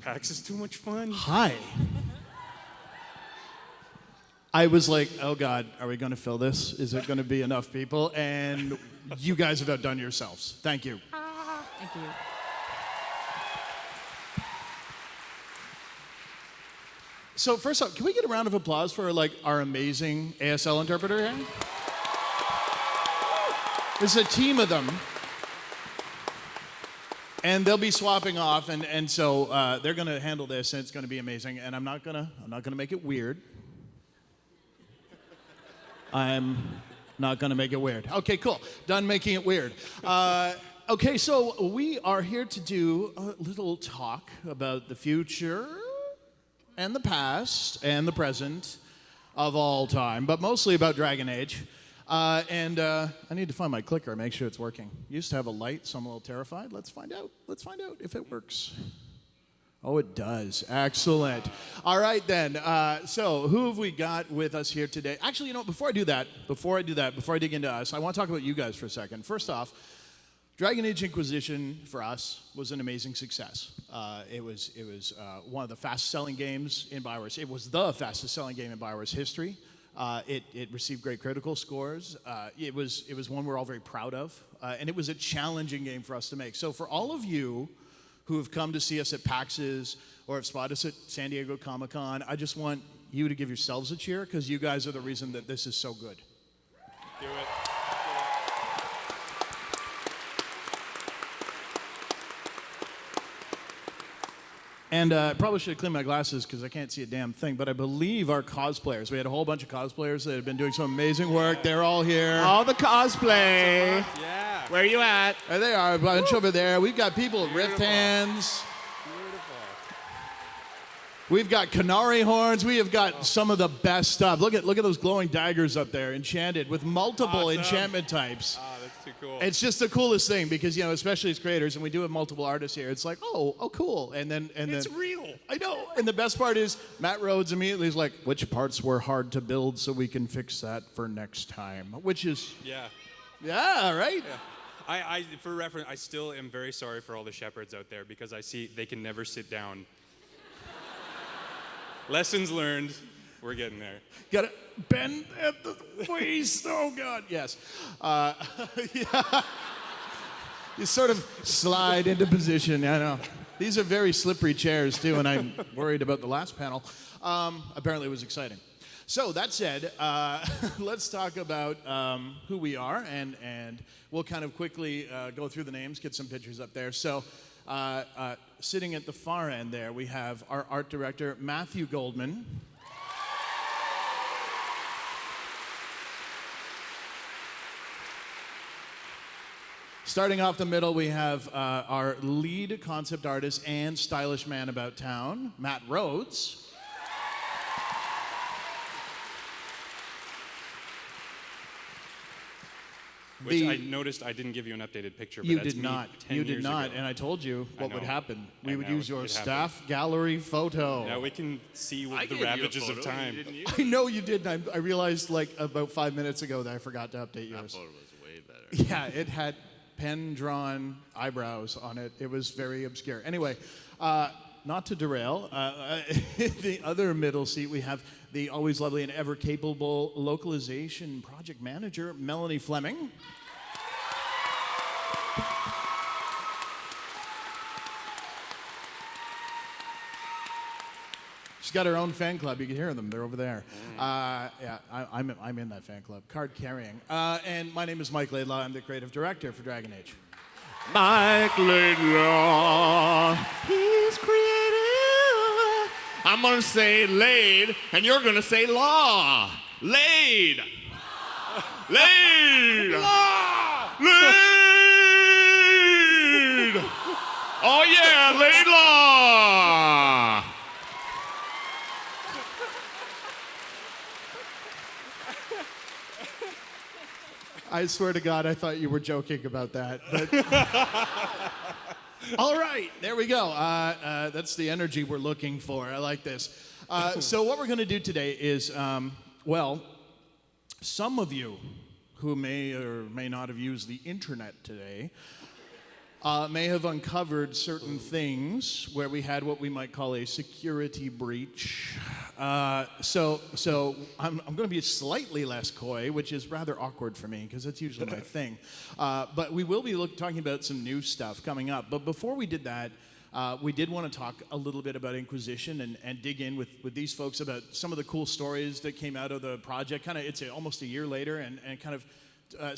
PAX is too much fun. Hi. I was like, oh God, are we going to fill this? Is it going to be enough people? And you guys have outdone yourselves. Thank you. Thank you. So first off, can we get a round of applause for like our amazing ASL interpreter here? There's a team of them. And they'll be swapping off, and so they're going to handle this, and it's going to be amazing. And I'm not gonna make it weird. I'm not gonna make it weird. Okay, cool. Done making it weird. Okay, so we are here to do a little talk about the future and the past and the present of all time, but mostly about Dragon Age. And I need to find my clicker and make sure it's working. Used to have a light, so I'm a little terrified. Let's find out. Let's find out if it works. Oh, it does. Excellent. All right, then. So who have we got with us here today? Actually, you know, before I dig into us, I want to talk about you guys for a second. First off, Dragon Age Inquisition for us was an amazing success. It was one of the fastest-selling games in BioWare's. It was the fastest-selling game in BioWare's history. It received great critical scores. It was one we're all very proud of, and it was a challenging game for us to make. So for all of you who have come to see us at PAXs or have spotted us at San Diego Comic-Con, I just want you to give yourselves a cheer because you guys are the reason that this is so good. Do it. And I probably should have cleaned my glasses because I can't see a damn thing, but I believe our cosplayers, we had a whole bunch of cosplayers that have been doing some amazing work. They're all here. All the cosplay. Yeah. Where are you at? There they are, a bunch over there. We've got people with rift hands. Beautiful. We've got canary horns. We have got some of the best stuff. Look at those glowing daggers up there, enchanted with multiple enchantment types. Oh, that's too cool. It's just the coolest thing because, you know, especially as creators, and we do have multiple artists here. It's like, oh, cool, and then it's real. I know. And the best part is Matt Rhodes immediately is like, which parts were hard to build so we can fix that for next time? Which is yeah, right. Yeah. I for reference, I still am very sorry for all the shepherds out there because I see they can never sit down. Lessons learned. We're getting there. Got to bend at the waist. Oh, God. Yes. Yeah. You sort of slide into position. I know. These are very slippery chairs, too, and I'm worried about the last panel. Apparently, it was exciting. So, that said, let's talk about who we are, and we'll kind of quickly go through the names, get some pictures up there. So, sitting at the far end there, we have our art director, Matthew Goldman. Starting off the middle, we have our lead concept artist and stylish man about town, Matt Rhodes. Which I noticed I didn't give you an updated picture, but You that's did me not. 10 You did years not, ago. and I told you what would know. happen. We I would know use your it staff happened. gallery photo. Now we can see I the gave you a ravages photo, of time. didn't you? I know you did, and I realized like about 5 minutes ago that I forgot to update That yours. photo was way better. Yeah, it had pen-drawn eyebrows on it. It was very obscure. Anyway, not to derail, the other middle seat, we have the always lovely and ever-capable localization project manager, Melanie Fleming. She's got her own fan club. You can hear them. They're over there. Yeah, I'm in that fan club. Card carrying. And my name is Mike Laidlaw. I'm the creative director for Dragon Age. Mike Laidlaw. He's creative. I'm going to say laid, and you're going to say law. Laid. Laid. Law. Laid. Oh, yeah, Laidlaw. I swear to God, I thought you were joking about that. But all right, there we go. That's the energy we're looking for. I like this. So what we're going to do today is, well, some of you who may or may not have used the internet today may have uncovered certain things where we had what we might call a security breach. So I'm going to be slightly less coy, which is rather awkward for me because that's usually my thing. But we will be talking about some new stuff coming up. But before we did that, we did want to talk a little bit about Inquisition and dig in with these folks about some of the cool stories that came out of the project. Kind of, it's almost a year later, and kind of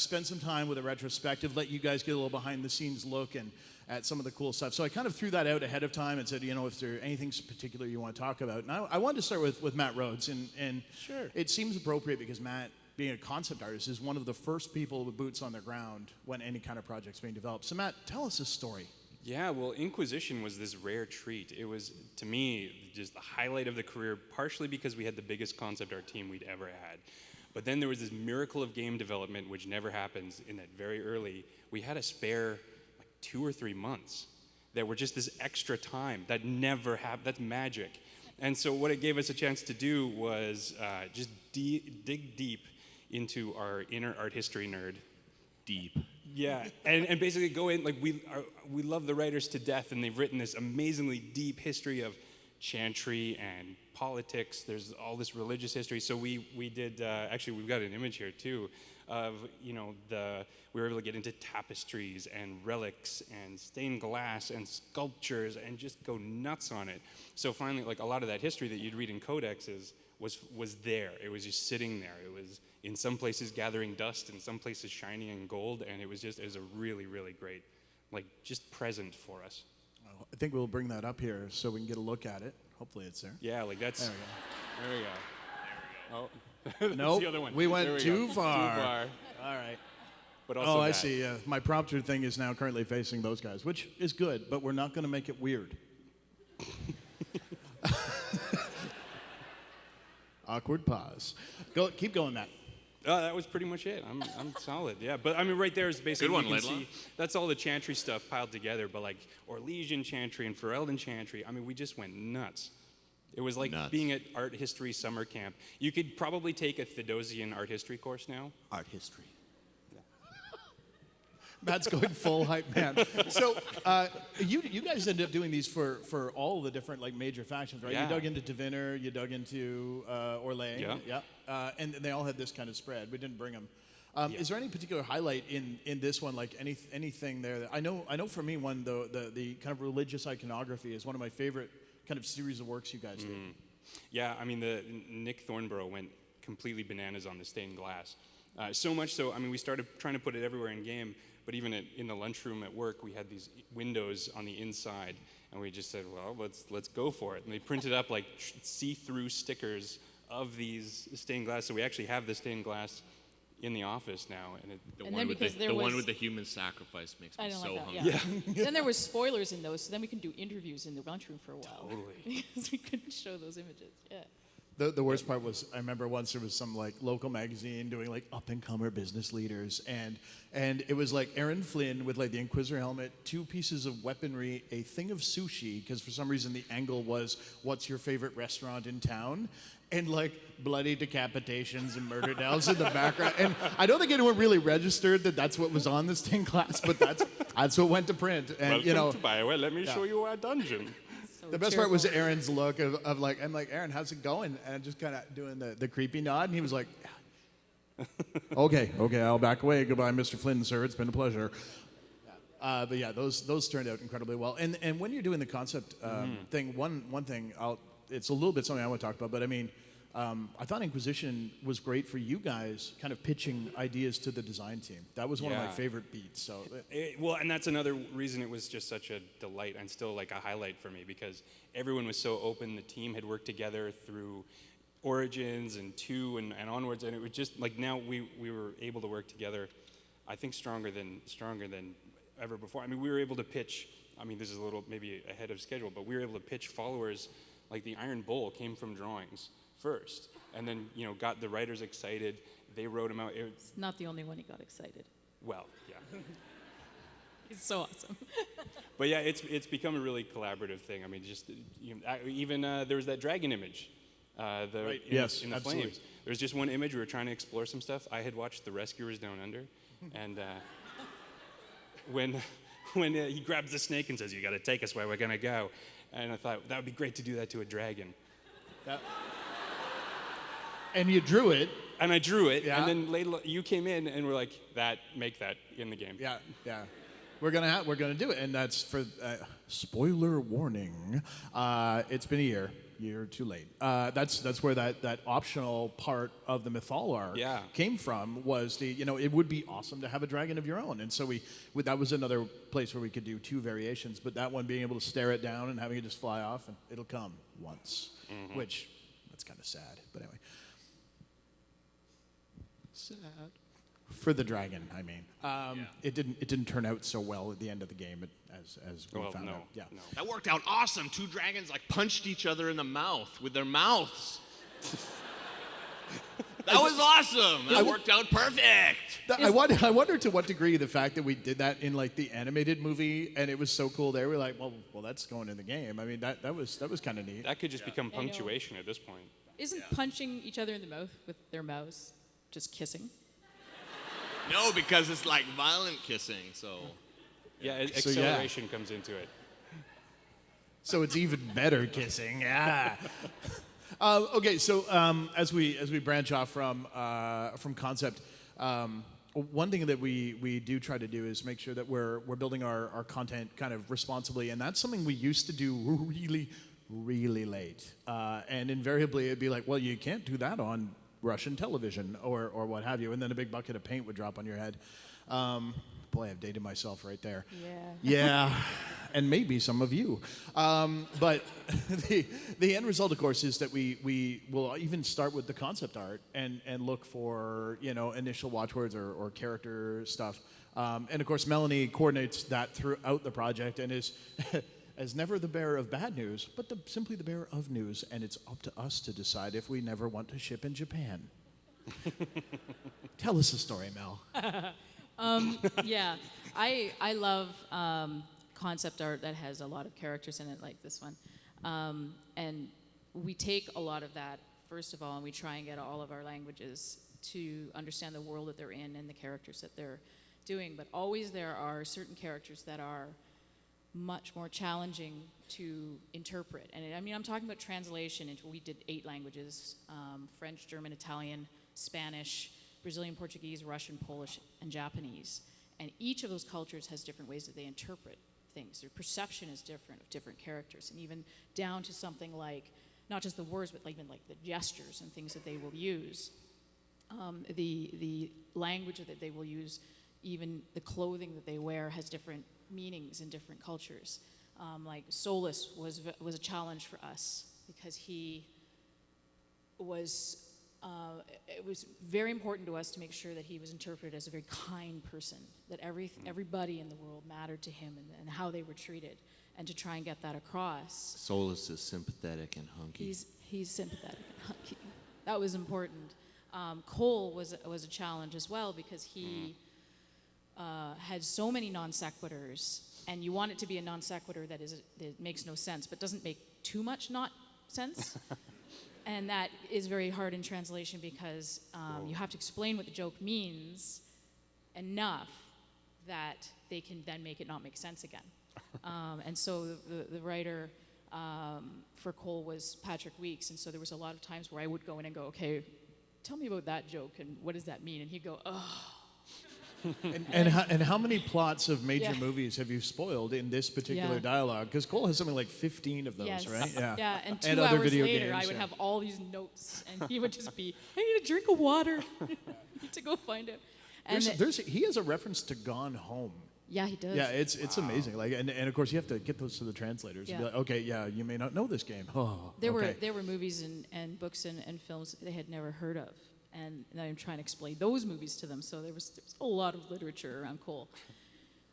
spend some time with a retrospective, let you guys get a little behind the scenes look and at some of the cool stuff. So I kind of threw that out ahead of time and said, if there anything particular you want to talk about. And I wanted to start with Matt Rhodes, and Sure. It seems appropriate because Matt, being a concept artist, is one of the first people with boots on the ground when any kind of project's being developed. So Matt, tell us this story. Yeah, well, Inquisition was this rare treat. It was, to me, just the highlight of the career, partially because we had the biggest concept art team we'd ever had. But then there was this miracle of game development, which never happens in that very early. We had a spare 2 or 3 months that were just this extra time that never happened. That's magic. And so what it gave us a chance to do was just dig deep into our inner art history nerd. Deep. Yeah, and basically go in, like we love the writers to death, and they've written this amazingly deep history of chantry and politics. There's all this religious history. So we did, actually we've got an image here too, of, we were able to get into tapestries and relics and stained glass and sculptures and just go nuts on it. So finally, like a lot of that history that you'd read in codexes was there. It was just sitting there. It was in some places gathering dust, in some places shining in gold, and it was a really, really great, just present for us. Well, I think we'll bring that up here so we can get a look at it. Hopefully it's there. Yeah, that's... There we go. There we go. Oh, nope, the other one. we went There too go. far. Too far. All right. But also I that. see. My prompter thing is now currently facing those guys, which is good, but we're not going to make it weird. Awkward pause. Keep going, Matt. That was pretty much it. I'm solid, yeah. But I mean, right there is basically, Good one, you can Laidlaw. see, that's all the chantry stuff piled together, but Orlesian chantry and Ferelden chantry, I mean, we just went nuts. It was like Nuts. being at art history summer camp. You could probably take a Thedosian art history course now. Art history. Matt's going full hype man. So you guys ended up doing these for all the different major factions, right? Yeah. You dug into Diviner, you dug into Orlais, Yeah. And they all had this kind of spread. We didn't bring them. Yeah. Is there any particular highlight in this one, anything there? That, I know for me, the kind of religious iconography is one of my favorite kind of series of works you guys did. Yeah, I mean, Nick Thornborough went completely bananas on the stained glass. So much so, I mean, we started trying to put it everywhere in game, but even in the lunchroom at work, we had these windows on the inside, and we just said, well, let's go for it. And they printed up see-through stickers of these stained glass. So we actually have the stained glass in the office now, and The one with the human sacrifice makes me I don't so like that. hungry. Yeah. Then there was spoilers in those, so then we can do interviews in the lunchroom for a while. Totally. Because we couldn't show those images. Yeah. The worst part was, I remember once there was some local magazine doing up-and-comer business leaders, and it was Aaron Flynn with the Inquisitor helmet, 2 pieces of weaponry, a thing of sushi, because for some reason the angle was, what's your favorite restaurant in town? And bloody decapitations and murder delves in the background. And I don't think anyone really registered that that's what was on this stained glass, but that's what went to print. And welcome to Bioware. Let me show you our dungeon. So the best part was terrible. Aaron's look of I'm like, Aaron, how's it going? And just kind of doing the creepy nod. And he was like, okay, I'll back away. Goodbye, Mr. Flynn, sir. It's been a pleasure. But yeah, those turned out incredibly well. And when you're doing the concept thing, one thing, it's a little bit something I want to talk about, but I mean, I thought Inquisition was great for you guys kind of pitching ideas to the design team. That was one of my Yeah. favorite beats. So Well, and that's another reason it was just such a delight and still a highlight for me, because everyone was so open. The team had worked together through Origins and 2 and onwards, and it was just now we were able to work together, I think stronger than ever before. I mean, we were able to pitch, I mean, this is a little maybe ahead of schedule, but we were able to pitch followers, the Iron Bull came from drawings first, and then got the writers excited. They wrote them out. It's, Not the only one he got excited. well, yeah. He's so awesome. But yeah, it's become a really collaborative thing. I mean, just even there was that dragon image, in the absolutely. flames. There was just one image. We were trying to explore some stuff. I had watched The Rescuers Down Under, and when when he grabs the snake and says, "You got to take us where we're gonna go," and I thought that would be great to do that to a dragon. And you drew it. And I drew it, Yeah. and then Laidlaw, you came in and were like, make that in the game. Yeah, yeah. We're gonna do it, and that's for spoiler warning. It's been a year. You're too late. That's where that optional part of the mythology came from. Was it would be awesome to have a dragon of your own, and so that was another place where we could do 2 variations. But that one being able to stare it down and having it just fly off, and it'll come once, which that's kind of sad. But anyway, sad for the dragon. I mean, it didn't turn out so well at the end of the game as we found out. Yeah. No. That worked out awesome. 2 dragons like punched each other in the mouth with their mouths. That was awesome. That worked out perfect. I wonder to what degree the fact that we did that in like the animated movie and it was so cool there. We're like, well, that's going in the game. I mean, that was kind of neat. That could just become punctuation at this point. Isn't punching each other in the mouth with their mouths just kissing? No, because it's like violent kissing, so. Yeah, acceleration comes into it. So it's even better kissing. Yeah. Okay, so as we branch off from concept, one thing that we do try to do is make sure that we're building our content kind of responsibly, and that's something we used to do really late. And invariably it'd be like, well, you can't do that on Russian television or what have you, and then a big bucket of paint would drop on your head. Boy, I've dated myself right there. Yeah, and maybe some of you. But the end result, of course, is that we will even start with the concept art and look for initial watchwords or character stuff. And of course, Melanie coordinates that throughout the project and is as never the bearer of bad news, but simply the bearer of news. And it's up to us to decide if we never want to ship in Japan. Tell us a story, Mel. Yeah, I love concept art that has a lot of characters in it, like this one. And we take a lot of that, first of all, and we try and get all of our languages to understand the world that they're in and the characters that they're doing. But always there are certain characters that are much more challenging to interpret. And I'm talking about translation into, we did 8 languages, French, German, Italian, Spanish, Brazilian, Portuguese, Russian, Polish, and Japanese. And each of those cultures has different ways that they interpret things. Their perception is different of different characters, and even down to something like, not just the words, but even like the gestures and things that they will use. The language that they will use, even the clothing that they wear has different meanings in different cultures. Like Solus was a challenge for us because he was, it was very important to us to make sure that he was interpreted as a very kind person, that everybody in the world mattered to him and how they were treated, and to try and get that across. Solus is sympathetic and hunky. He's sympathetic and hunky. That was important. Cole was a challenge as well because he had so many non sequiturs, and you want it to be a non sequitur that makes no sense, but doesn't make too much not sense. And that is very hard in translation because you have to explain what the joke means enough that they can then make it not make sense again. And so the writer for Cole was Patrick Weeks, and so there was a lot of times where I would go in and go, okay, tell me about that joke and what does that mean? And he'd go, oh. And how many plots of major movies have you spoiled in this particular dialogue? Because Cole has something like 15 of those, right? Yeah, and 2 and other hours video later, games, I would have all these notes, and he would just be, I need a drink of water. I need to go find him. And he has a reference to Gone Home. Yeah, he does. Yeah, it's amazing. Like, and of course you have to get those to the translators. And be like, okay, yeah, you may not know this game. Oh, there were movies and books and films they had never heard of, and I'm trying to explain those movies to them. So there was a lot of literature around Cole.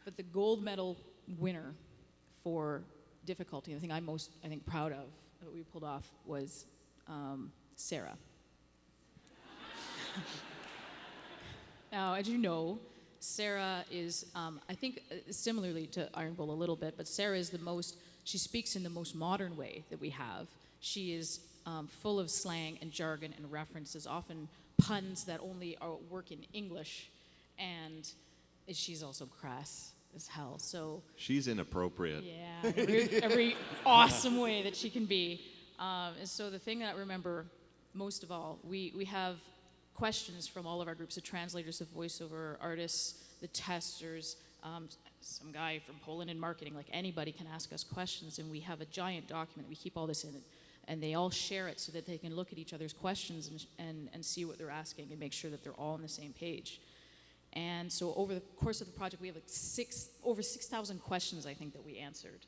But the gold medal winner for difficulty, the thing I'm most proud of that we pulled off was Sarah. Now, as you know, Sarah is, I think, similarly to Iron Bull a little bit, but Sarah is she speaks in the most modern way that we have. She is full of slang and jargon and references, often puns that only work in English, and she's also crass. as hell. So She's inappropriate. yeah, every awesome way that she can be. And so the thing that I remember most of all, we have questions from all of our groups, the translators, the voiceover artists, the testers, some guy from Poland in marketing, like anybody can ask us questions, and we have a giant document. We keep all this in it, and they all share it so that they can look at each other's questions and see what they're asking and make sure that they're all on the same page. And so over the course of the project, we have like over 6,000 questions, I think, that we answered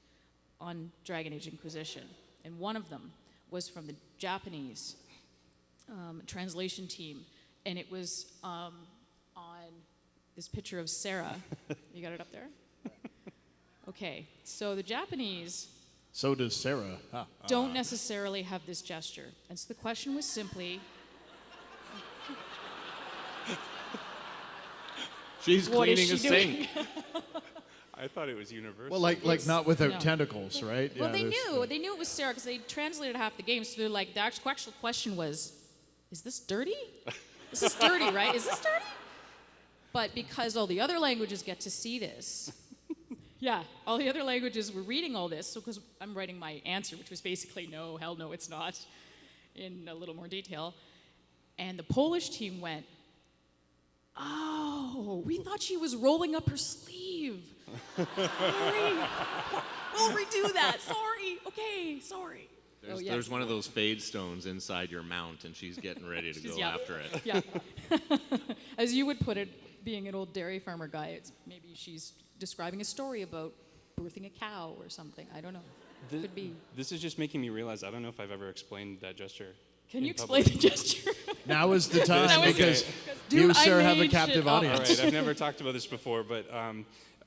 on Dragon Age Inquisition. And one of them was from the Japanese translation team, and it was on this picture of Sarah. You got it up there? Okay, so the Japanese So does Sarah. don't necessarily have this gesture. And so the question was simply, She's what is cleaning she a doing? sink. I thought it was universal. Well, like not without no. tentacles, right? well, Yeah, they knew it was Sarah because they translated half the game. So they're like, the actual question was, is this dirty? This is dirty, right? Is this dirty? But because all the other languages get to see this, yeah, all the other languages were reading all this. So because I'm writing my answer, which was basically, no, hell no, it's not, in a little more detail. And the Polish team went, oh, we thought she was rolling up her sleeve. Sorry. We'll redo that. Sorry. Okay, sorry. There's one of those fade stones inside your mount, and she's getting ready to go after it. Yeah. As you would put it, being an old dairy farmer guy, it's maybe she's describing a story about birthing a cow or something. I don't know. Could be. This is just making me realize I don't know if I've ever explained that gesture. Can in you explain public. the gesture? Now is the time That was- because Dude, you, I sir, have a made captive shit up. All audience. right, I've never talked about this before, but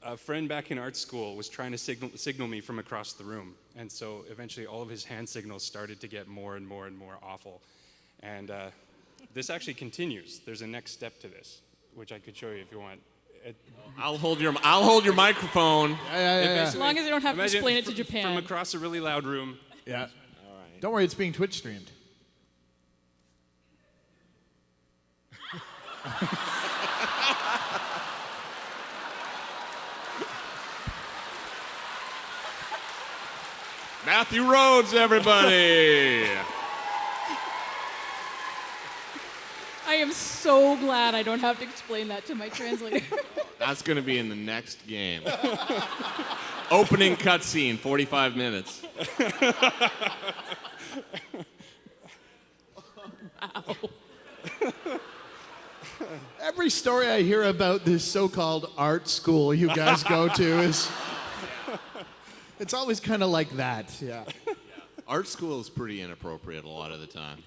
a friend back in art school was trying to signal me from across the room. And so eventually all of his hand signals started to get more and more and more awful. And this actually continues. There's a next step to this, which I could show you if you want. I'll hold your microphone. As long as you don't have to Imagine explain it to Japan. From across a really loud room. Yeah. All right. Don't worry, it's being Twitch streamed. Matthew Rhodes, everybody. I am so glad I don't have to explain that to my translator. That's going to be in the next game. Opening cutscene, 45 minutes. Every story I hear about this so-called art school you guys go to is... It's always kind of like that, yeah. Art school is pretty inappropriate a lot of the time.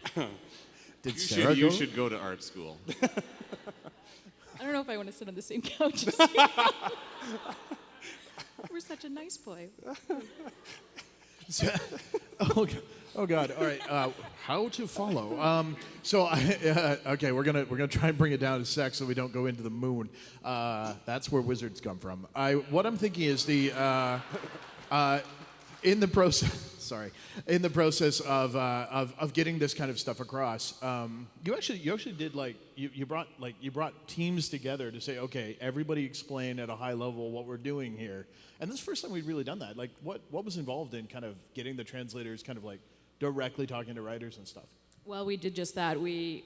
Did You Sarah should, you go? should go to art school. I don't know if I want to sit on the same couch. We're such a nice boy. Oh God! All right, how to follow? Okay, we're gonna try and bring it down to sex so we don't go into the moon. That's where wizards come from. What I'm thinking is in the process of getting this kind of stuff across, you actually did you brought teams together to say, okay, everybody explain at a high level what we're doing here, and this is the first time we've really done that. Like, what was involved in kind of getting the translators kind of like directly talking to writers and stuff? Well, we did just that. We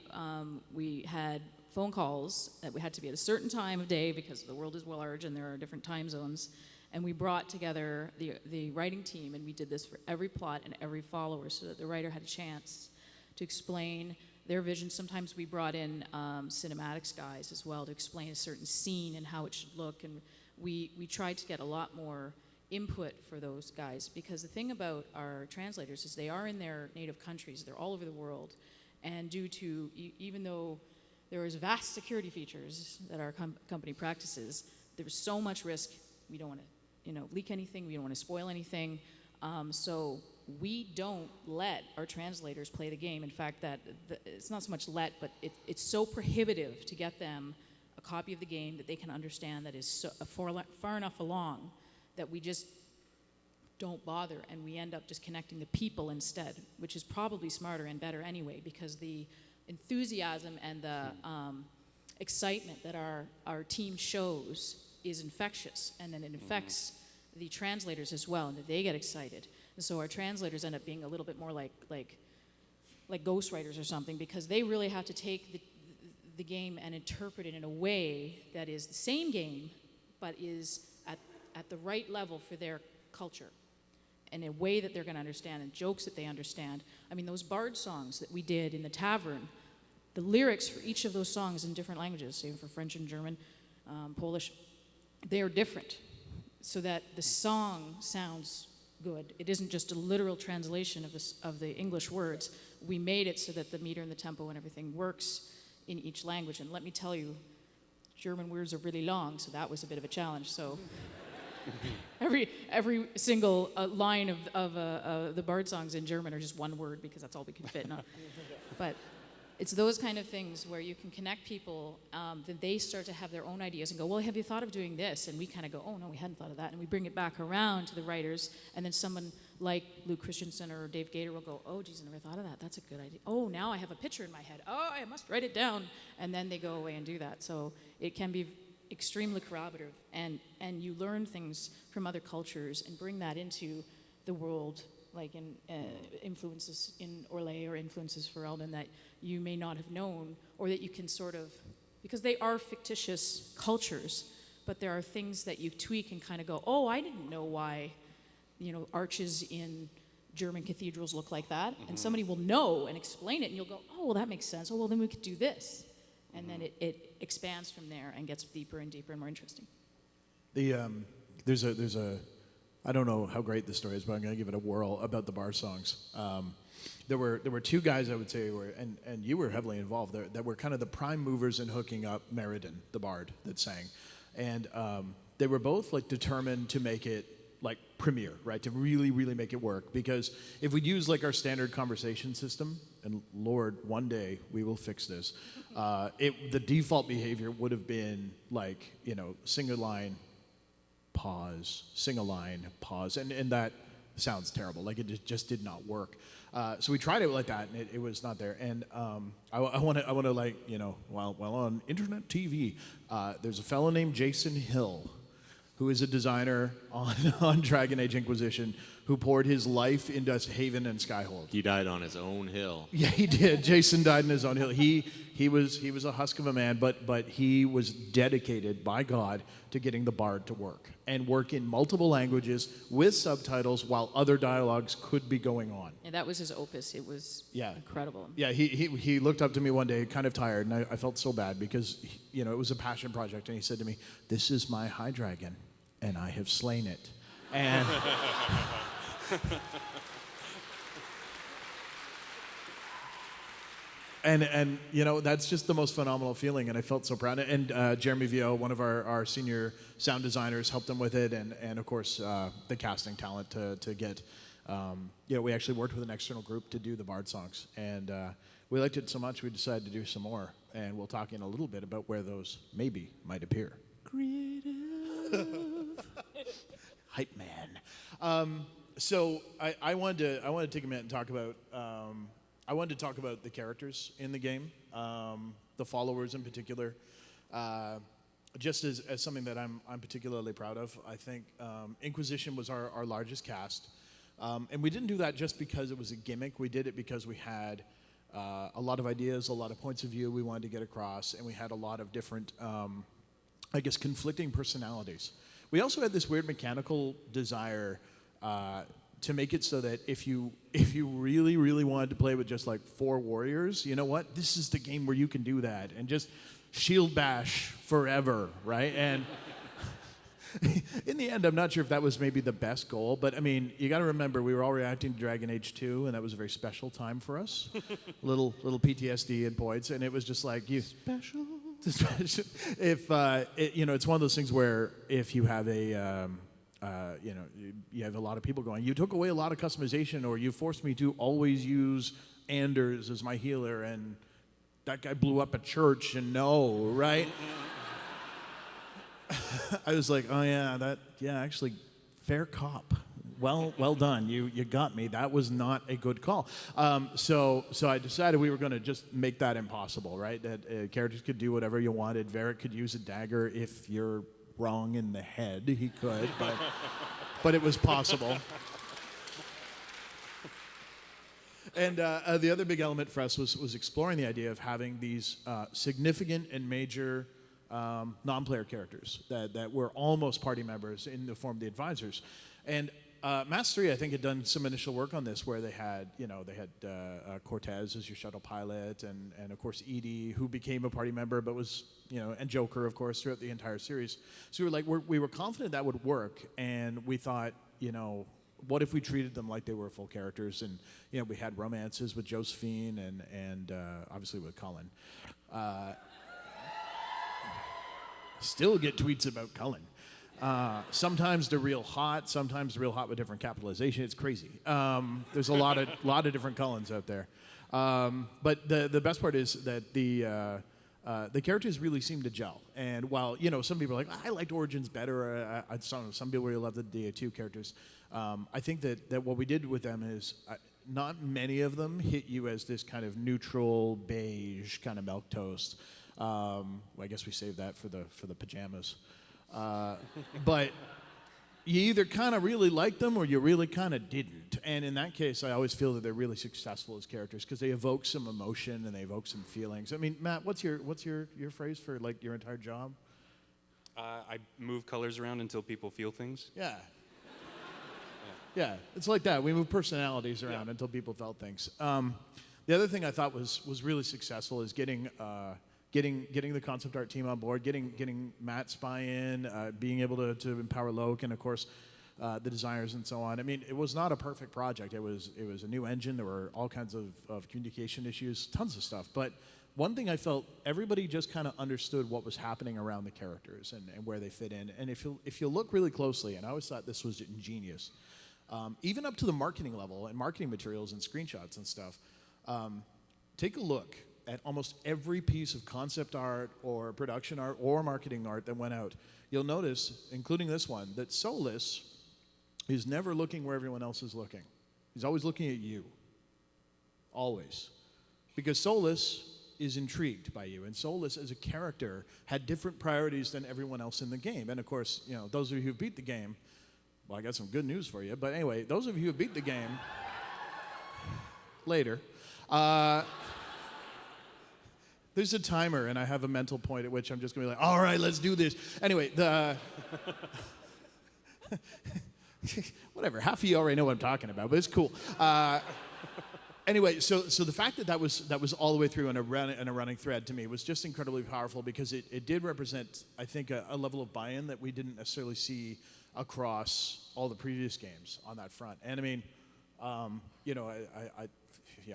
had phone calls that we had to be at a certain time of day because the world is large and there are different time zones. And we brought together the writing team, and we did this for every plot and every follower so that the writer had a chance to explain their vision. Sometimes we brought in cinematics guys as well to explain a certain scene and how it should look. And we tried to get a lot more input for those guys, because the thing about our translators is they are in their native countries. They're all over the world. And due to, even though there is vast security features that our company practices, there's so much risk. We don't want to leak anything. We don't want to spoil anything. So we don't let our translators play the game. In fact, it's not so much but it's so prohibitive to get them a copy of the game that they can understand that is far enough along that we just don't bother, and we end up just connecting the people instead, which is probably smarter and better anyway, because the enthusiasm and the excitement that our team shows is infectious, and then it infects the translators as well, and they get excited. And so our translators end up being a little bit more like ghostwriters or something, because they really have to take the game and interpret it in a way that is the same game, but is at the right level for their culture, in a way that they're going to understand, and jokes that they understand. I mean, those bard songs that we did in the tavern, the lyrics for each of those songs in different languages, same for French and German, Polish, they are different, so that the song sounds good. It isn't just a literal translation of the English words. We made it so that the meter and the tempo and everything works in each language. And let me tell you, German words are really long, so that was a bit of a challenge. So every single line of the bard songs in German are just one word, because that's all we can fit. But it's those kind of things where you can connect people, that they start to have their own ideas and go, well, have you thought of doing this? And we kind of go, oh, no, we hadn't thought of that. And we bring it back around to the writers, and then someone like Luke Christensen or Dave Gator will go, oh, geez, I never thought of that. That's a good idea. Oh, now I have a picture in my head. Oh, I must write it down. And then they go away and do that. So it can be extremely corroborative, and you learn things from other cultures and bring that into the world, like in influences in Orlais or influences for Eldon that you may not have known, or that you can sort of, because they are fictitious cultures, but there are things that you tweak and kind of go, oh, I didn't know why, arches in German cathedrals look like that. And somebody will know and explain it, and you'll go, oh, well, that makes sense. Oh, well, then we could do this. And then it expands from there and gets deeper and deeper and more interesting. There's a I don't know how great this story is, but I'm going to give it a whirl about the bar songs. There were two guys, I would say, and you were heavily involved there, that were kind of the prime movers in hooking up Meriden, the bard that sang. And they were both like determined to make it like premiere, right? To really, really make it work. Because if we'd use like our standard conversation system, and Lord, one day we will fix this, the default behavior would have been like, sing a line, pause, sing a line, pause, and that sounds terrible. Like it just did not work. So we tried it like that, and it was not there. And I want to like, while on internet TV, there's a fellow named Jason Hill, who is a designer on Dragon Age Inquisition, who poured his life into Haven and Skyhold. He died on his own hill. Yeah, he did. Jason died on his own hill. He was a husk of a man, but he was dedicated by God to getting the bard to work and work in multiple languages with subtitles while other dialogues could be going on. And that was his opus. It was incredible. Yeah, he looked up to me one day, kind of tired, and I felt so bad because it was a passion project, and he said to me, "This is my high dragon, and I have slain it." And And that's just the most phenomenal feeling, and I felt so proud. And Jeremy Vio, one of our senior sound designers, helped him with it, and of course the casting talent to get. We actually worked with an external group to do the bard songs, and we liked it so much we decided to do some more. And we'll talk in a little bit about where those maybe might appear. Creative hype man. So I wanted to take a minute and talk about. I wanted to talk about the characters in the game, the followers in particular, just as something that I'm particularly proud of. I think Inquisition was our largest cast, and we didn't do that just because it was a gimmick. We did it because we had a lot of ideas, a lot of points of view we wanted to get across, and we had a lot of different, conflicting personalities. We also had this weird mechanical desire to make it so that if you really, really wanted to play with just like 4 warriors, you know what? This is the game where you can do that and just shield bash forever, right? And in the end, I'm not sure if that was maybe the best goal, but I mean, you got to remember we were all reacting to Dragon Age 2, and that was a very special time for us. little PTSD and points, and it was just like you special. If it's one of those things where if you have you have a lot of people going, you took away a lot of customization, or you forced me to always use Anders as my healer, and that guy blew up a church, and right? I was like, oh yeah, actually, fair cop. Well done. You got me. That was not a good call. So I decided we were going to just make that impossible, right? That characters could do whatever you wanted. Varric could use a dagger if you're wrong in the head, he could, but it was possible. And the other big element for us was exploring the idea of having these significant and major non-player characters that were almost party members in the form of the advisors. And Mass 3, I think, had done some initial work on this where they had Cortez as your shuttle pilot and of course Edie, who became a party member but was, and Joker, of course, throughout the entire series. So we were confident that would work, and we thought, what if we treated them like they were full characters? And, we had romances with Josephine and obviously with Cullen. Still get tweets about Cullen. Sometimes they're real hot, sometimes real hot with different capitalization. It's crazy. There's a lot of different Cullens out there. But the best part is that the characters really seem to gel. And while, some people are like, I liked Origins better, some people really love the DA2 characters, I think that what we did with them is not many of them hit you as this kind of neutral, beige kind of milquetoast. I guess we saved that for the pajamas. But you either kind of really liked them or you really kind of didn't. And in that case, I always feel that they're really successful as characters because they evoke some emotion and they evoke some feelings. I mean, Matt, what's your phrase for like your entire job? I move colors around until people feel things. Yeah, it's like that. We move personalities around until people felt things. The other thing I thought was really successful is getting the concept art team on board, getting Matt's buy-in, being able to empower Loke, and of course the designers and so on. I mean, it was not a perfect project. It was a new engine. There were all kinds of communication issues, tons of stuff. But one thing I felt, everybody just kind of understood what was happening around the characters and where they fit in. And if you look really closely, and I always thought this was ingenious, even up to the marketing level and marketing materials and screenshots and stuff, take a look at almost every piece of concept art or production art or marketing art that went out. You'll notice, including this one, that Solus is never looking where everyone else is looking. He's always looking at you. Always. Because Solus is intrigued by you, and Solus as a character had different priorities than everyone else in the game. And of course, those of you who beat the game, well, I got some good news for you, but anyway, those of you who beat the game later, there's a timer, and I have a mental point at which I'm just going to be like, all right, let's do this. Anyway, whatever, half of you already know what I'm talking about, but it's cool. Anyway, so the fact that was all the way through in a running thread to me was just incredibly powerful because it did represent, I think, a level of buy-in that we didn't necessarily see across all the previous games on that front. And I mean,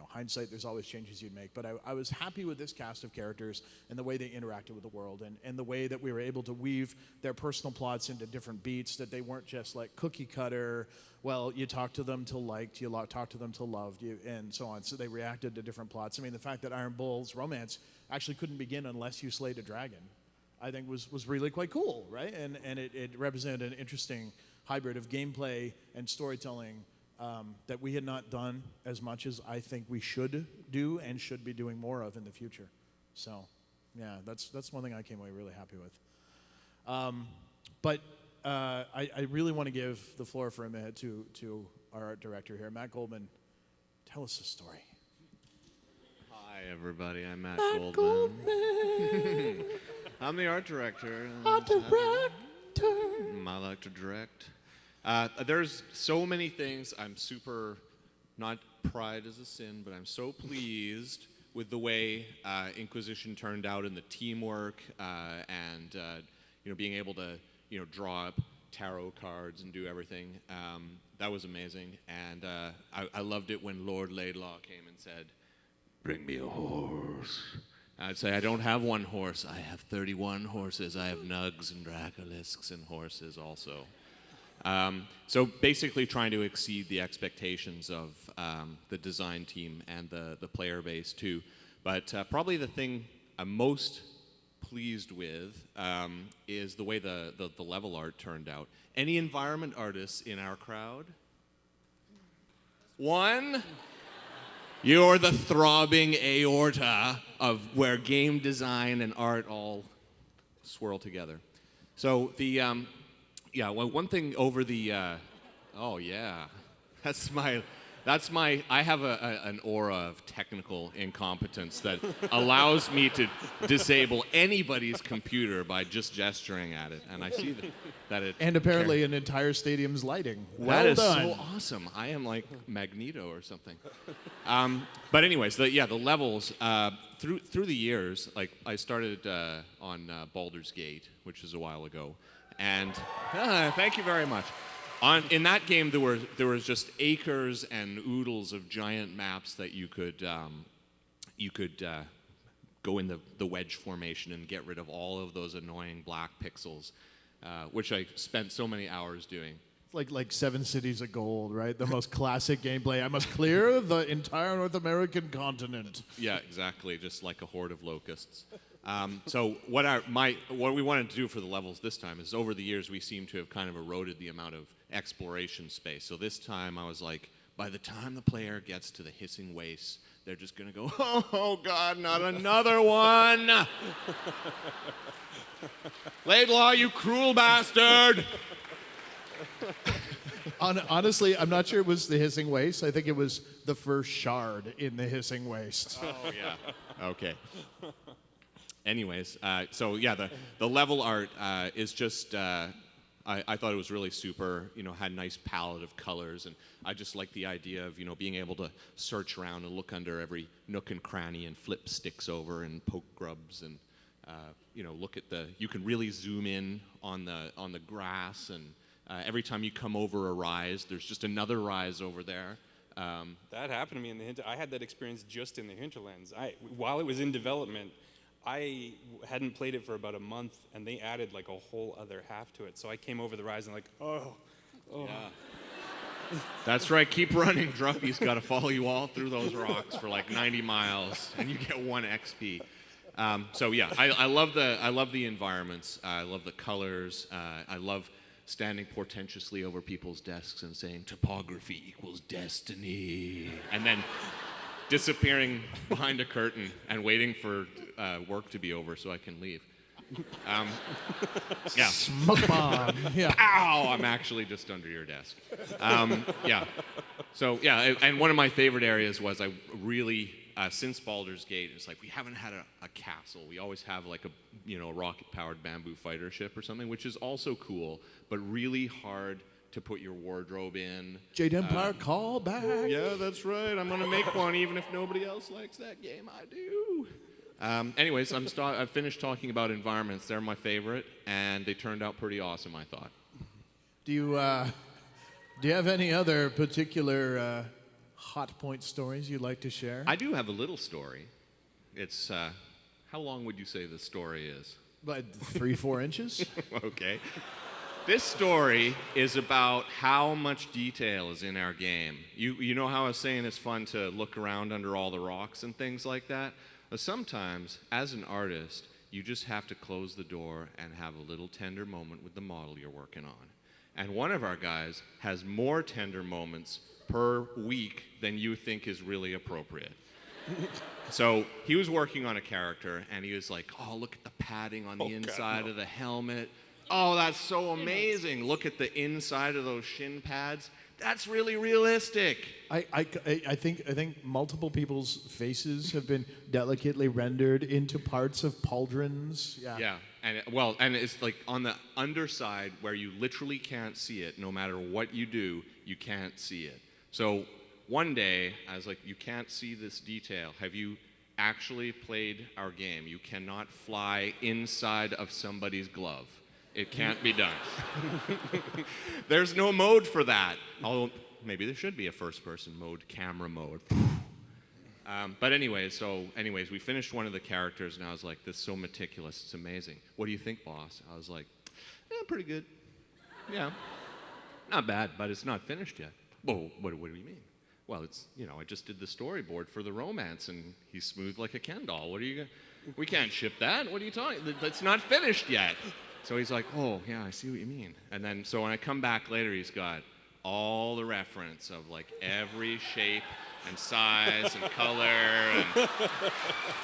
hindsight, there's always changes you'd make, but I was happy with this cast of characters and the way they interacted with the world and the way that we were able to weave their personal plots into different beats, that they weren't just like cookie cutter, well, you talk to them till liked, you talk to them till loved, and so on. So they reacted to different plots. I mean, the fact that Iron Bull's romance actually couldn't begin unless you slayed a dragon, I think was really quite cool, right? And it represented an interesting hybrid of gameplay and storytelling that we had not done as much as I think we should do and should be doing more of in the future. So, yeah, that's one thing I came away really happy with. But I really want to give the floor for a minute to our art director here, Matt Goldman. Tell us the story. Hi, everybody. I'm Matt Goldman. I'm the art director. Art director. I like to direct. There's so many things. I'm super, not pride is a sin, but I'm so pleased with the way Inquisition turned out in the teamwork and being able to draw up tarot cards and do everything. That was amazing, and I loved it when Lord Laidlaw came and said, "Bring me a horse." I'd say, I don't have one horse. I have 31 horses. I have nugs and dracolisks and horses also. So basically trying to exceed the expectations of the design team and the player base too. But probably the thing I'm most pleased with is the way the level art turned out. Any environment artists in our crowd? One? You're the throbbing aorta of where game design and art all swirl together. So the one thing over the oh yeah, that's my I have an aura of technical incompetence that allows me to disable anybody's computer by just gesturing at it, and I see that it And apparently an entire stadium's lighting. Well that is done. so awesome. I am like Magneto or something. But anyways, the levels through the years, like I started on Baldur's Gate, which is a while ago, and thank you very much. In that game, there was just acres and oodles of giant maps that you could go in the wedge formation and get rid of all of those annoying black pixels, which I spent so many hours doing. Like 7 Cities of Gold, right? The most classic gameplay. I must clear the entire North American continent. Yeah, exactly. Just like a horde of locusts. So what we wanted to do for the levels this time is, over the years we seem to have kind of eroded the amount of exploration space. So this time I was like, by the time the player gets to the hissing wastes, they're just gonna go, oh God, not another one! Laidlaw, you cruel bastard! Honestly, I'm not sure it was the hissing waste. I think it was the first shard in the hissing waste. Oh yeah. Okay. Anyways, so yeah, the level art is just. I thought it was really super. Had a nice palette of colors, and I just like the idea of being able to search around and look under every nook and cranny and flip sticks over and poke grubs and look at you can really zoom in on the grass, and every time you come over a rise, there's just another rise over there. That happened to me in the I had that experience just in the Hinterlands. While it was in development, I hadn't played it for about a month, and they added like a whole other half to it. So I came over the rise and like, oh. Yeah. That's right. Keep running. Druffy's got to follow you all through those rocks for like 90 miles, and you get 1 XP. So yeah, I love the environments. I love the colors. I love standing portentously over people's desks and saying topography equals destiny, and then disappearing behind a curtain and waiting for work to be over so I can leave. Yeah. Smoke bomb. Yeah. Ow! I'm actually just under your desk. Yeah. So yeah, and one of my favorite areas was I really since Baldur's Gate, it's like we haven't had a castle. We always have like a rocket-powered bamboo fighter ship or something, which is also cool, but really hard to put your wardrobe in. Jade Empire, call back. Yeah, that's right. I'm gonna make one, even if nobody else likes that game. I do. Anyways, I've finished talking about environments. They're my favorite, and they turned out pretty awesome, I thought. Do you have any other particular hot point stories you'd like to share? I do have a little story. It's how long would you say the story is? Like 3-4 inches? Okay. This story is about how much detail is in our game. You know how I was saying it's fun to look around under all the rocks and things like that? Well, sometimes, as an artist, you just have to close the door and have a little tender moment with the model you're working on. And one of our guys has more tender moments per week than you think is really appropriate. So he was working on a character, and he was like, oh, look at the padding on the inside of the helmet. Oh, that's so amazing. Look at the inside of those shin pads. That's really realistic. I think multiple people's faces have been delicately rendered into parts of pauldrons. Yeah, and it's like on the underside where you literally can't see it. No matter what you do, you can't see it. So one day, I was like, you can't see this detail. Have you actually played our game? You cannot fly inside of somebody's glove. It can't be done. There's no mode for that. Although maybe there should be a first-person mode, camera mode. But anyways, we finished one of the characters, and I was like, this is so meticulous, it's amazing. What do you think, boss? I was like, pretty good. Yeah. Not bad, but it's not finished yet. Whoa, what do you mean? Well, it's, I just did the storyboard for the romance, and he's smooth like a Ken doll. We can't ship that. What are you talking? It's not finished yet. So he's like, oh, yeah, I see what you mean. And then, so when I come back later, he's got all the reference of like every shape and size and color and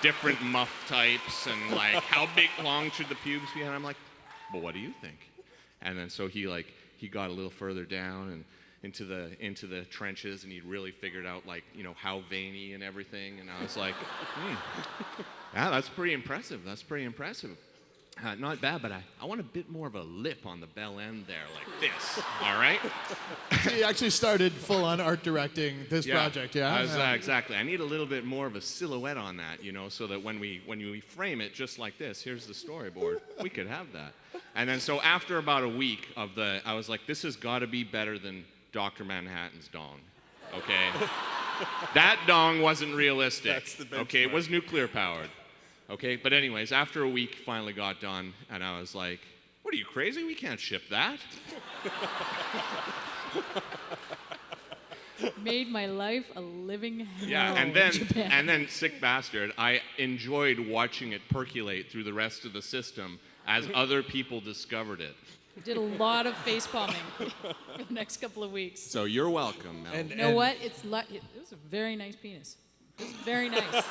different muff types and like how long should the pubes be? And I'm like, but what do you think? And then so he got a little further down and into the trenches, and he really figured out how veiny and everything. And I was like, yeah, that's pretty impressive. That's pretty impressive. Not bad, but I want a bit more of a lip on the bell end there, like this. All right. So you actually started full-on art directing this project, yeah? Exactly. I need a little bit more of a silhouette on that, so that when we frame it just like this, here's the storyboard, we could have that. And then so after about a week I was like, this has got to be better than Dr. Manhattan's dong, okay? That dong wasn't realistic. That's the benchmark. Okay, it was nuclear powered. Okay, but anyways, after a week, finally got done, and I was like, what are you, crazy? We can't ship that. Made my life a living hell. Yeah, in Japan. and then sick bastard, I enjoyed watching it percolate through the rest of the system as other people discovered it. Did a lot of face palming for the next couple of weeks. So you're welcome, Mel. And- You know what? It was a very nice penis. It was very nice.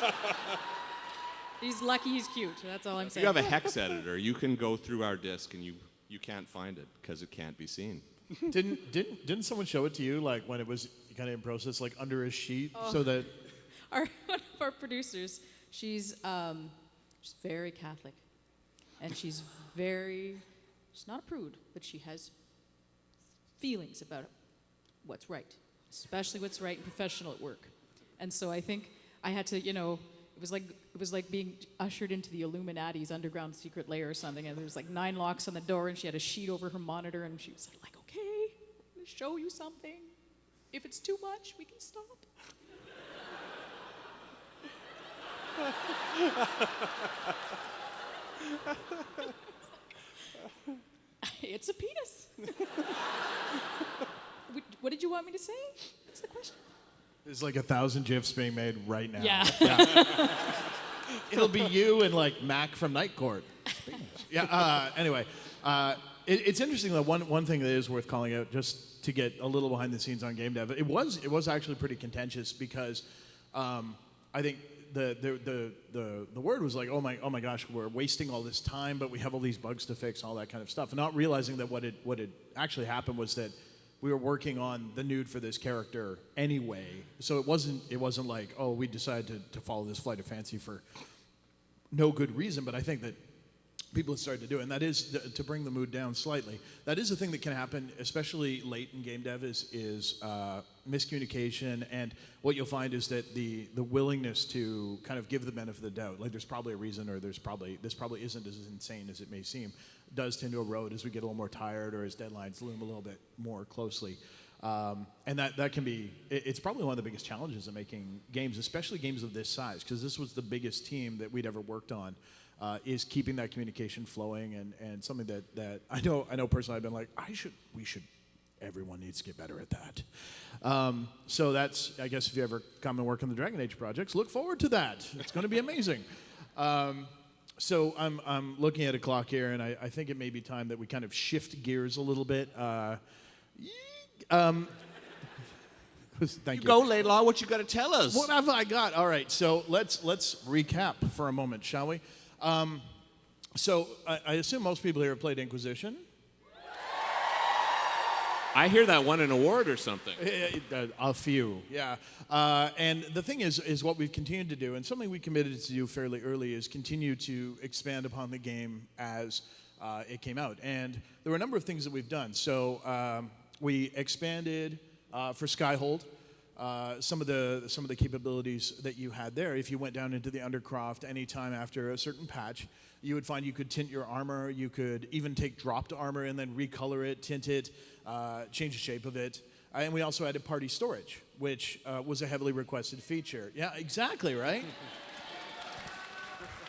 He's lucky he's cute. That's all I'm If saying. you have a hex editor, you can go through our disk and you can't find it because it can't be seen. Didn't someone show it to you when it was kind of in process, under a sheet, so that? One of our producers, she's very Catholic, and she's not a prude, but she has feelings about what's right, especially what's right and professional at work. And so I think I had to, it was like being ushered into the Illuminati's underground secret lair or something, and there was 9 locks on the door, and she had a sheet over her monitor, and she was like, okay, I'm going to show you something. If it's too much, we can stop. It's a penis. What did you want me to say? What's the question? There's 1,000 GIFs being made right now. Yeah. It'll be you and Mac from Night Court. Yeah. Anyway, it's interesting though. One thing that is worth calling out, just to get a little behind the scenes on game dev, it was actually pretty contentious because I think the word was oh my gosh, we're wasting all this time, but we have all these bugs to fix, all that kind of stuff, and not realizing that what had actually happened was that we were working on the nude for this character anyway, so it wasn't like, oh, we decided to follow this flight of fancy for no good reason. But I think that people have started to do it, and that is to bring the mood down slightly. That is a thing that can happen, especially late in game dev, is miscommunication, and what you'll find is that the willingness to kind of give the benefit of the doubt, there's probably a reason, or this probably isn't as insane as it may seem, does tend to erode as we get a little more tired or as deadlines loom a little bit more closely. And that can be, it's probably one of the biggest challenges of making games, especially games of this size, because this was the biggest team that we'd ever worked on, is keeping that communication flowing, and something that I know personally I've been like, everyone needs to get better at that. So that's, I guess, if you ever come and work on the Dragon Age projects, look forward to that. It's going to be amazing. So I'm looking at a clock here, and I think it may be time that we kind of shift gears a little bit. Thank you. Go, Laidlaw. What you got to tell us? What have I got? All right, so let's recap for a moment, shall we? So I assume most people here have played Inquisition. I hear that won an award or something. A few, yeah. And the thing is what we've continued to do, and something we committed to do fairly early, is continue to expand upon the game as it came out. And there were a number of things that we've done. So we expanded for Skyhold some of the capabilities that you had there. If you went down into the Undercroft anytime after a certain patch, you would find you could tint your armor. You could even take dropped armor and then recolor it, tint it, change the shape of it. And we also added party storage, which was a heavily requested feature. Yeah, exactly, right?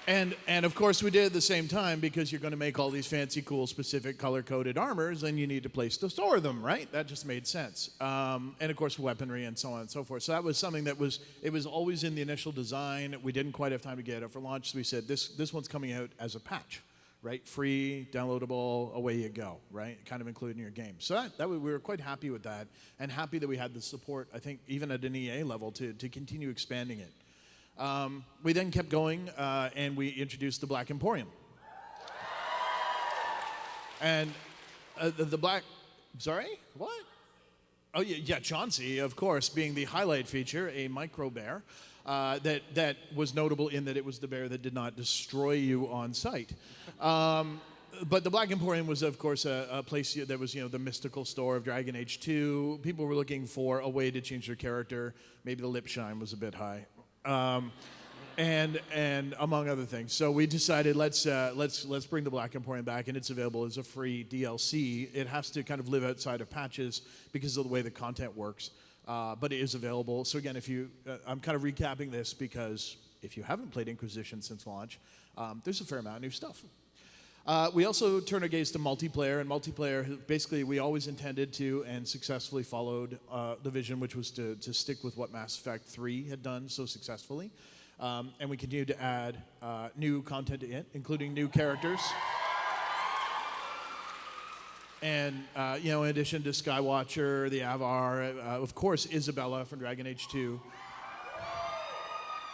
And of course we did at the same time, because you're going to make all these fancy, cool, specific color-coded armors, and you need a place to store them, right? That just made sense. And of course weaponry and so on and so forth. So that was something that was always in the initial design. We didn't quite have time to get it for launch, so we said this one's coming out as a patch, right? Free, downloadable, away you go, right? Kind of included in your game. So that we were quite happy with that, and happy that we had the support, I think, even at an EA level, to continue expanding it. We then kept going, and we introduced the Black Emporium. And the black, sorry, what? Oh yeah, Chauncey, of course, being the highlight feature, a micro bear that was notable in that it was the bear that did not destroy you on sight. But the Black Emporium was, of course, a place that was, the mystical store of Dragon Age 2. People were looking for a way to change their character. Maybe the lip shine was a bit high. And among other things. So we decided let's bring the Black Emporium back, and it's available as a free DLC. It has to kind of live outside of patches because of the way the content works, but it is available. So again, I'm kind of recapping this because if you haven't played Inquisition since launch, there's a fair amount of new stuff. We also turn our gaze to multiplayer, and multiplayer, basically, we always intended to and successfully followed the vision, which was to stick with what Mass Effect 3 had done so successfully. And we continue to add new content to it, including new characters. And, in addition to Skywatcher, the Avar, of course, Isabella from Dragon Age 2,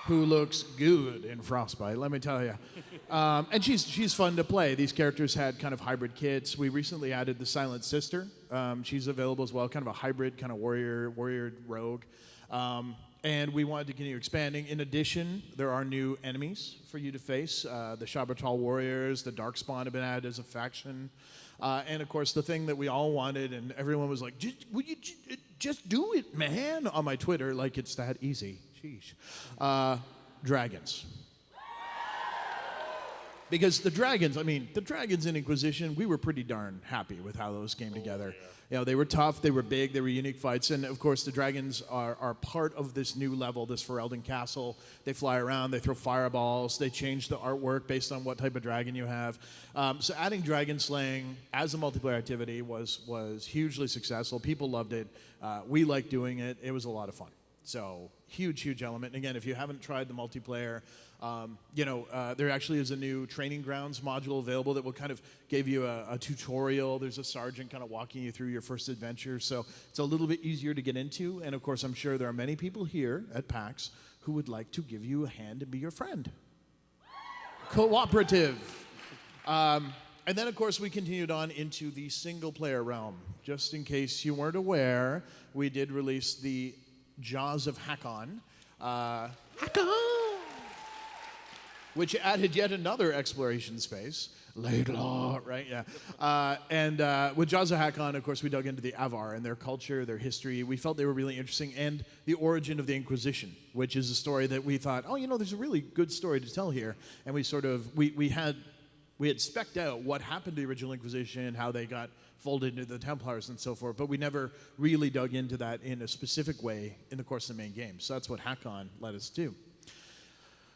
who looks good in Frostbite, let me tell you. And she's fun to play. These characters had kind of hybrid kits. We recently added the Silent Sister. She's available as well, kind of a hybrid kind of warrior rogue. And we wanted to continue expanding. In addition, there are new enemies for you to face. The Shabatal Warriors, the Darkspawn have been added as a faction. And of course, the thing that we all wanted, and everyone was like, would you just do it, man? On my Twitter, like it's that easy. Sheesh. Dragons. Because the dragons in Inquisition, we were pretty darn happy with how those came together. Yeah. They were tough, they were big, they were unique fights, and of course the dragons are part of this new level, this Ferelden Castle. They fly around, they throw fireballs, they change the artwork based on what type of dragon you have. So adding dragon slaying as a multiplayer activity was hugely successful. People loved it. We liked doing it. It was a lot of fun. So huge element. And again, if you haven't tried the multiplayer, there actually is a new training grounds module available that will kind of give you a tutorial. There's a sergeant kind of walking you through your first adventure. So it's a little bit easier to get into. And of course, I'm sure there are many people here at PAX who would like to give you a hand and be your friend. Cooperative. And then, of course, we continued on into the single-player realm. Just in case you weren't aware, we did release the Jaws of Hakon. Which added yet another exploration space. Laidlaw, right? Yeah. And with Jaws of Hakon, of course, we dug into the Avar and their culture, their history. We felt they were really interesting, and the origin of the Inquisition, which is a story that we thought, there's a really good story to tell here. And we sort of, we had specced out what happened to the original Inquisition, how they got folded into the Templars and so forth, but we never really dug into that in a specific way in the course of the main game. So that's what Hakon let us do.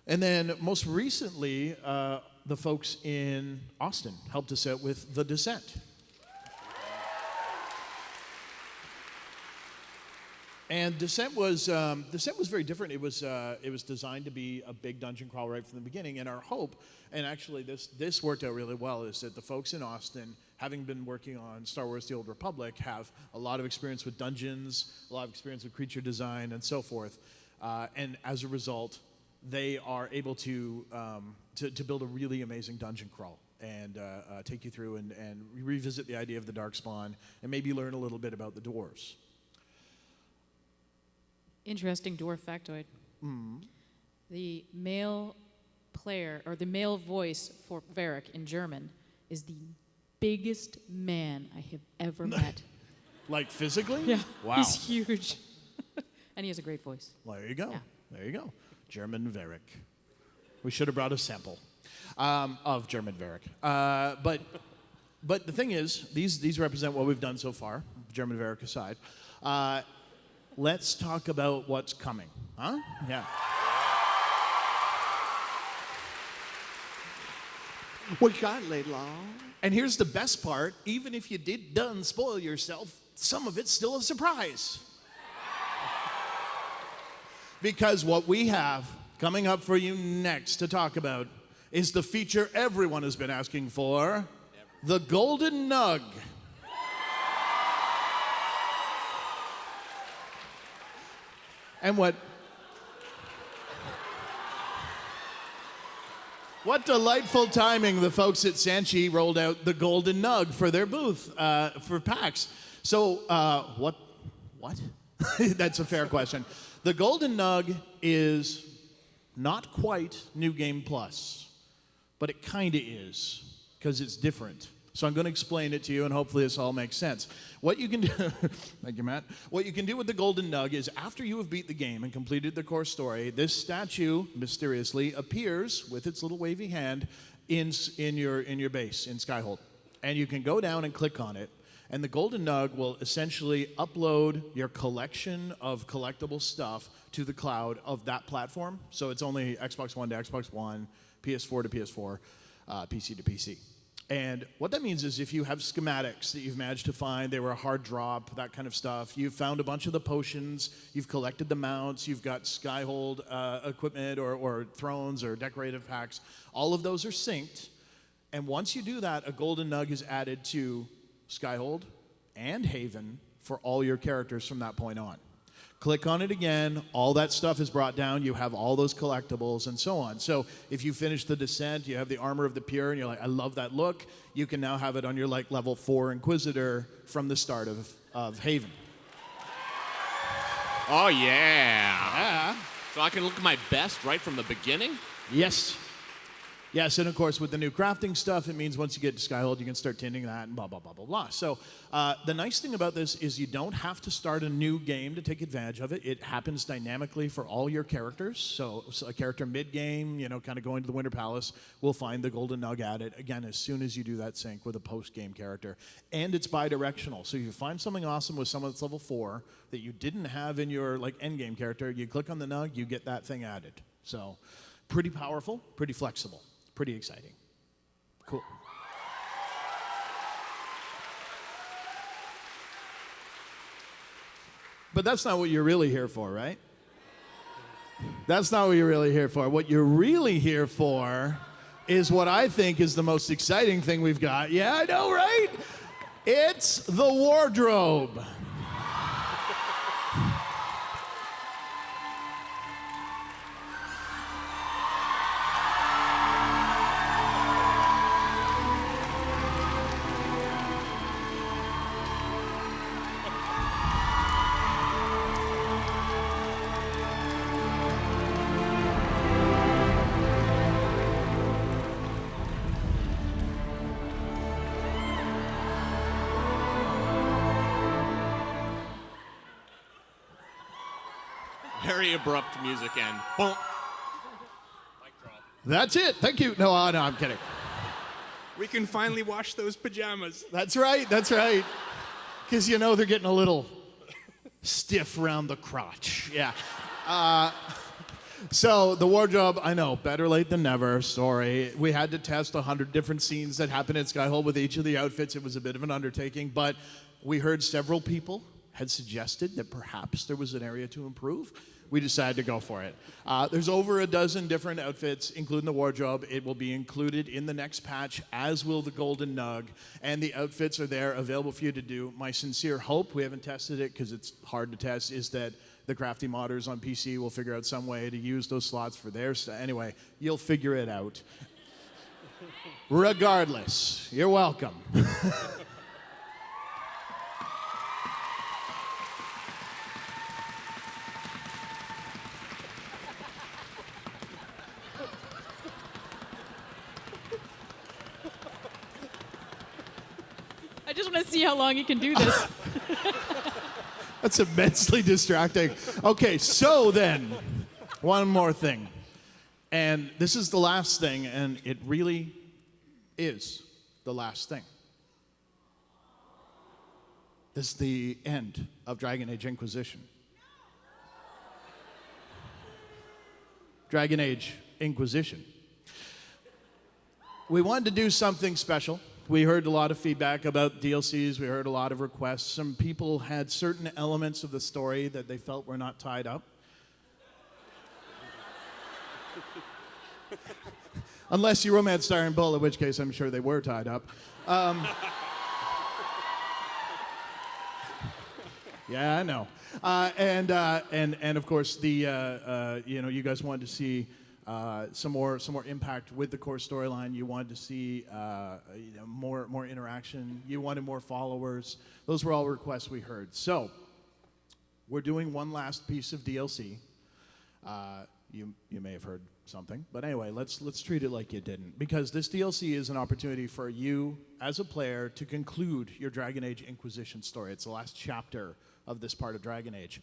And then most recently, the folks in Austin helped us out with The Descent. And Descent was very different. It was designed to be a big dungeon crawl right from the beginning. And our hope, and actually this worked out really well, is that the folks in Austin, having been working on Star Wars: The Old Republic, have a lot of experience with dungeons, a lot of experience with creature design, and so forth. And as a result, they are able to build a really amazing dungeon crawl and take you through and revisit the idea of the Darkspawn and maybe learn a little bit about the dwarves. Interesting dwarf factoid. The male player, or the male voice for Varric in German, is the biggest man I have ever met. Like physically? Yeah. Wow. He's huge. And he has a great voice. Well, there you go. Yeah. There you go. German Varric. We should have brought a sample of German Varric. But the thing is, these represent what we've done so far, German Varric aside. Let's talk about what's coming. Huh? Yeah. What you got, Laidlaw? And here's the best part. Even if you done spoil yourself, some of it's still a surprise. Because what we have coming up for you next to talk about is the feature everyone has been asking for, the Golden Nug. And What delightful timing. The folks at Sanchi rolled out the Golden Nug for their booth for PAX. So, what? That's a fair question. The Golden Nug is not quite New Game Plus, but it kind of is, because it's different. So I'm going to explain it to you, and hopefully this all makes sense. What you can do, thank you, Matt. What you can do with the Golden Nug is after you have beat the game and completed the core story, this statue mysteriously appears with its little wavy hand in your base in Skyhold, and you can go down and click on it, and the Golden Nug will essentially upload your collection of collectible stuff to the cloud of that platform. So it's only Xbox One to Xbox One, PS4 to PS4, PC to PC. And what that means is if you have schematics that you've managed to find, they were a hard drop, that kind of stuff, you've found a bunch of the potions, you've collected the mounts, you've got Skyhold equipment or thrones or decorative packs, all of those are synced. And once you do that, a Golden Nug is added to Skyhold and Haven for all your characters from that point on. Click on it again, all that stuff is brought down, you have all those collectibles and so on. So if you finish the Descent, you have the Armor of the Pure, and you're like, I love that look, you can now have it on your like level 4 Inquisitor from the start of Haven. Oh, yeah. Yeah. So I can look my best right from the beginning? Yes. Yes, and of course, with the new crafting stuff, it means once you get to Skyhold, you can start tinting that and blah, blah, blah, blah, blah. So the nice thing about this is you don't have to start a new game to take advantage of it. It happens dynamically for all your characters. So a character mid-game, kind of going to the Winter Palace, will find the Golden Nug at it, again, as soon as you do that sync with a post-game character. And it's bi-directional. So if you find something awesome with someone that's level 4 that you didn't have in your end-game character, you click on the Nug, you get that thing added. So pretty powerful, pretty flexible. Pretty exciting. Cool. But that's not what you're really here for, right? That's not what you're really here for. What you're really here for is what I think is the most exciting thing we've got. Yeah, I know, right? It's the wardrobe. Very abrupt music and boom. Mic drop. That's it. Thank you. No, I'm kidding. We can finally wash those pajamas. That's right. That's right. Because they're getting a little stiff around the crotch. Yeah. So the wardrobe, I know, better late than never. Sorry. We had to test 100 different scenes that happened at Skyhold with each of the outfits. It was a bit of an undertaking, but we heard several people had suggested that perhaps there was an area to improve. We decided to go for it. There's over a dozen different outfits, including the wardrobe. It will be included in the next patch, as will the Golden Nug, and the outfits are there available for you to do. My sincere hope, we haven't tested it because it's hard to test, is that the crafty modders on PC will figure out some way to use those slots for their stuff. Anyway, you'll figure it out. Regardless, you're welcome. I just want to see how long you can do this. That's immensely distracting. Okay, so then, one more thing. And this is the last thing, and it really is the last thing. This is the end of Dragon Age Inquisition. Dragon Age Inquisition. We wanted to do something special. We heard a lot of feedback about DLCs. We heard a lot of requests. Some people had certain elements of the story that they felt were not tied up. Unless you romanced Iron Bull, in which case I'm sure they were tied up. Yeah, I know. And of course, you guys wanted to see some more impact with the core storyline. You wanted to see more interaction. You wanted more followers. Those were all requests we heard. So we're doing one last piece of DLC. You may have heard something, but anyway, let's treat it like you didn't, because this DLC is an opportunity for you as a player to conclude your Dragon Age Inquisition story. It's the last chapter of this part of Dragon Age.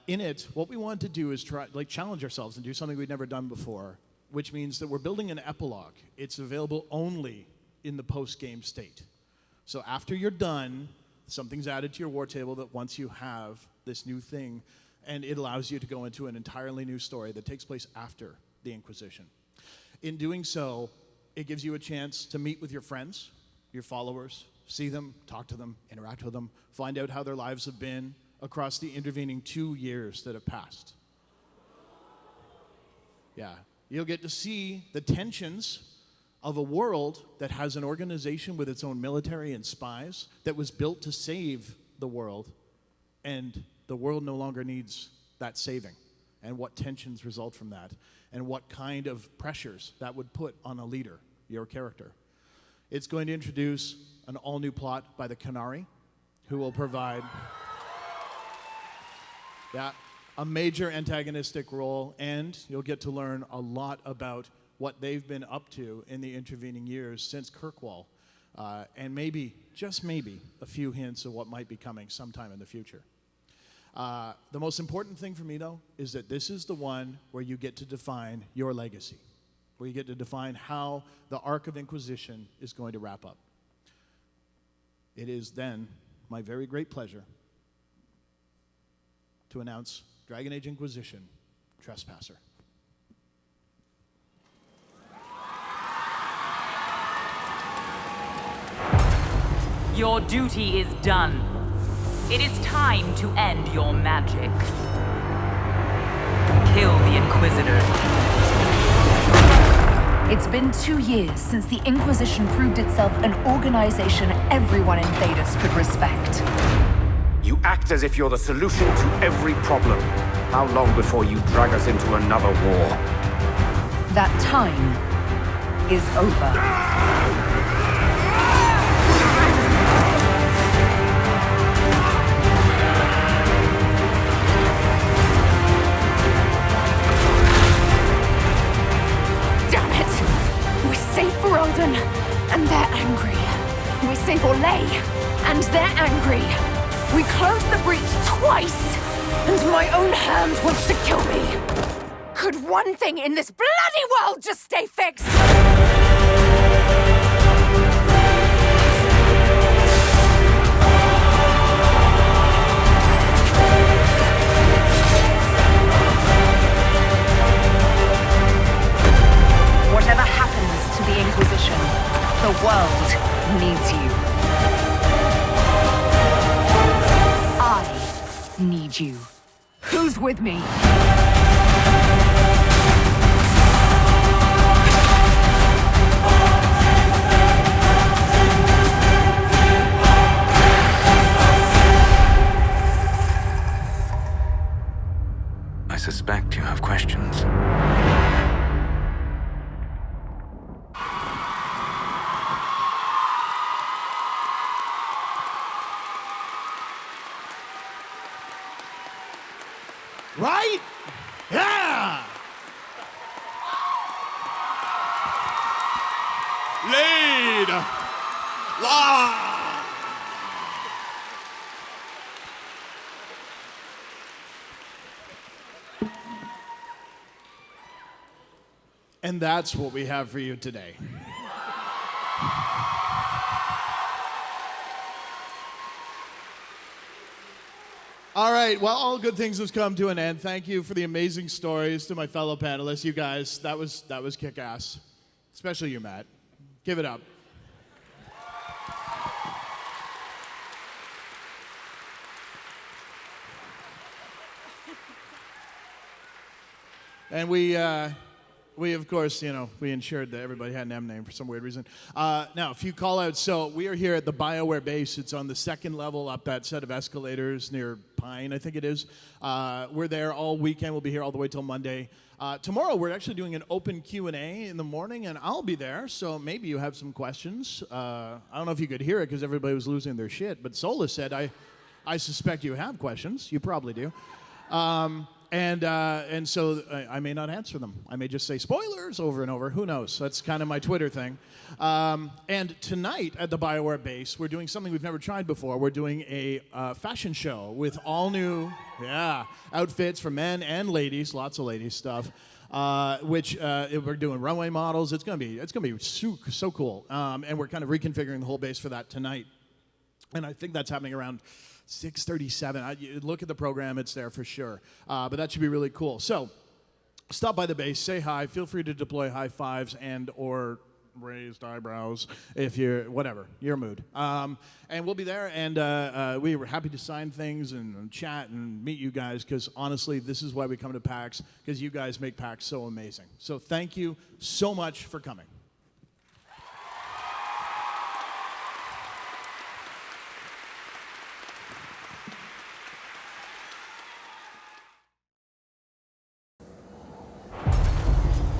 In it, what we want to do is challenge ourselves and do something we've never done before, which means that we're building an epilogue. It's available only in the post-game state. So after you're done, something's added to your war table that once you have this new thing, and it allows you to go into an entirely new story that takes place after the Inquisition. In doing so, it gives you a chance to meet with your friends, your followers, see them, talk to them, interact with them, find out how their lives have been across the intervening 2 years that have passed. Yeah, you'll get to see the tensions of a world that has an organization with its own military and spies that was built to save the world, and the world no longer needs that saving, and what tensions result from that, and what kind of pressures that would put on a leader, your character. It's going to introduce an all-new plot by the Canary, who will provide a major antagonistic role, and you'll get to learn a lot about what they've been up to in the intervening years since Kirkwall, and maybe, just maybe, a few hints of what might be coming sometime in the future. The most important thing for me, though, is that this is the one where you get to define your legacy, where you get to define how the arc of Inquisition is going to wrap up. It is then my very great pleasure to announce Dragon Age Inquisition, Trespasser. Your duty is done. It is time to end your magic. Kill the Inquisitor. It's been 2 years since the Inquisition proved itself an organization everyone in Thedas could respect. You act as if you're the solution to every problem. How long before you drag us into another war? That time is over. Elden, and they're angry. We save Orlais, and they're angry. We closed the breach twice, and my own hand wants to kill me. Could one thing in this bloody world just stay fixed? Whatever happens to the Inquisition, the world needs you. I need you. Who's with me? I suspect you have questions. Right? Yeah! Laidlaw! And that's what we have for you today. All right, well, all good things have come to an end. Thank you for the amazing stories to my fellow panelists. You guys, that was kick-ass. Especially you, Matt. Give it up. And we of course, we ensured that everybody had an M name for some weird reason. Now, a few call-outs. So we are here at the BioWare base. It's on the second level up that set of escalators near Pine, I think it is. We're there all weekend. We'll be here all the way till Monday. Tomorrow we're actually doing an open Q&A in the morning, and I'll be there, so maybe you have some questions. I don't know if you could hear it because everybody was losing their shit, but Sola said, I suspect you have questions. You probably do. And so I may not answer them. I may just say spoilers over and over. Who knows? That's kind of my Twitter thing. And tonight at the BioWare base, we're doing something we've never tried before. We're doing a fashion show with all new outfits for men and ladies, lots of ladies stuff. Which we're doing runway models. It's gonna be so cool. And we're kind of reconfiguring the whole base for that tonight. And I think that's happening around 6:37. Look at the program, it's there for sure. But that should be really cool. So stop by the base, say hi, feel free to deploy high fives and or raised eyebrows if you're, whatever, your mood. And we'll be there, and we were happy to sign things and chat and meet you guys, because honestly, this is why we come to PAX, because you guys make PAX so amazing. So thank you so much for coming.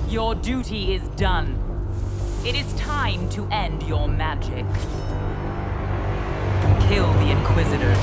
Your duty is done. It is time to end your magic. Kill the Inquisitor.